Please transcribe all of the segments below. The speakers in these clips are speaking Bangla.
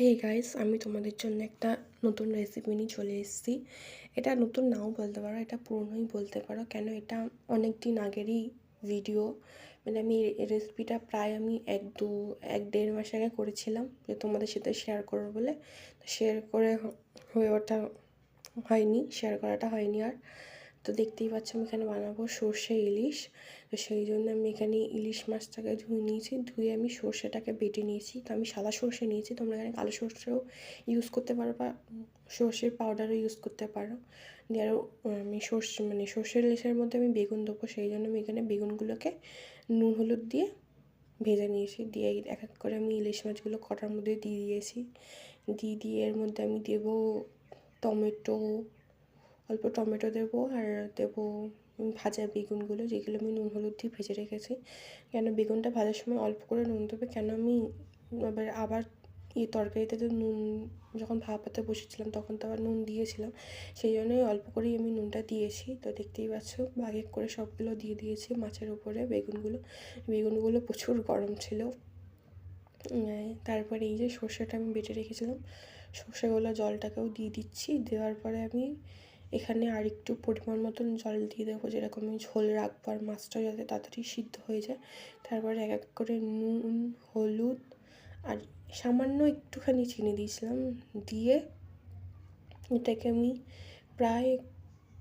এই গাইস, আমি তোমাদের জন্য একটা নতুন রেসিপি নিয়ে চলে এসেছি। এটা নতুন নাও বলতে পারো, এটা পুরনোই বলতে পারো। কেন, এটা অনেক দিন আগেরই ভিডিও। মানে আমি রেসিপিটা প্রায় আমি এক দেড় মাস আগে করেছিলাম, যে তোমাদের সাথে শেয়ার করবো বলে। শেয়ার করে হয়ে ওঠা হয়নি, শেয়ার করাটা হয়নি আর। তো দেখতেই পাচ্ছ আমি এখানে বানাবো সর্ষে ইলিশ। তো সেই জন্য আমি এখানে ইলিশ মাছটাকে ধুয়ে নিয়েছি, ধুয়ে আমি সর্ষেটাকে বেটে নিয়েছি। তো আমি সাদা সর্ষে নিয়েছি, তোমরা এখানে কালো সর্ষেও ইউজ করতে পারো বা সর্ষের পাউডারও ইউজ করতে পারো। দিয়ে আরও আমি সর্ষের ইলিশের মধ্যে আমি বেগুন দেবো, সেই জন্য আমি এখানে বেগুনগুলোকে নুন হলুদ দিয়ে ভেজে নিয়েছি। দিয়ে এক এক করে আমি ইলিশ মাছগুলো কটার মধ্যে দিয়ে দিয়েছি। দিয়ে এর মধ্যে আমি দেবো টমেটো, অল্প টমেটো দেবো, আর দেবো ভাজা বেগুনগুলো, যেগুলো আমি নুন হলুদ দিয়ে ভেজে রেখেছি। কেন বেগুনটা ভাজার সময় অল্প করে নুন দেবে, কেন আমি আবার তরকারিতে তো নুন যখন ভাপাতে বসেছিলাম তখন তো আবার নুন দিয়েছিলাম, সেই জন্যই অল্প করেই আমি নুনটা দিয়েছি। তো দেখতেই পাচ্ছ এক এক করে সবগুলো দিয়ে দিয়েছি মাছের উপরে বেগুনগুলো প্রচুর গরম ছিল। তারপরে এই যে সর্ষেটা আমি বেটে রেখেছিলাম, সর্ষেগুলো জলটাকেও দিয়ে দিচ্ছি। দেওয়ার পরে আমি এখানে আর একটু পরিমাণ মতন জল দিয়ে দেবো, যেরকম আমি ঝোল রাখবো আর মাছটা যাতে তাড়াতাড়ি সিদ্ধ হয়ে যায়। তারপরে এক এক করে নুন, হলুদ আর সামান্য একটুখানি চিনি দিয়েছিলাম। দিয়ে এটাকে আমি প্রায়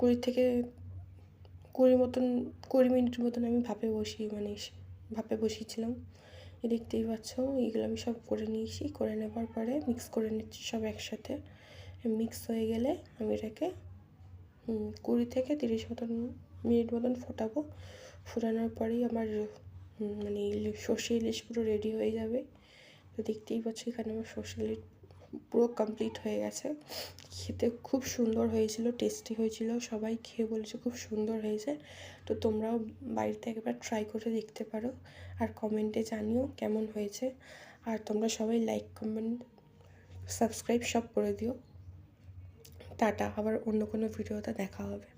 20 মিনিটের মতন আমি ভাপে বসিয়েছিলাম। দেখতেই পাচ্ছ এইগুলো আমি সব করে নিয়েছি। করে নেবার পরে মিক্স করে নিচ্ছি সব একসাথে। মিক্স হয়ে গেলে আমি এটাকে 20 থেকে 30 মিনিট মতন ফোটাবো। ফোটানোর পরেই আমার সর্ষে ইলিশ পুরো রেডি হয়ে যাবে। তো দেখতেই পাচ্ছ এখানে আমার সর্ষে ইলিশ পুরো কমপ্লিট হয়ে গেছে। খেতে খুব সুন্দর হয়েছিল, টেস্টি হয়েছিল, সবাই খেয়ে বলেছে খুব সুন্দর হয়েছে। তো তোমরাও বাড়িতে একবার ট্রাই করে দেখতে পারো আর কমেন্টে জানিও কেমন হয়েছে। আর তোমরা সবাই লাইক, কমেন্ট, সাবস্ক্রাইব সব করে দিও। টাটা, আবার অন্য কোনো ভিডিওতে দেখা হবে।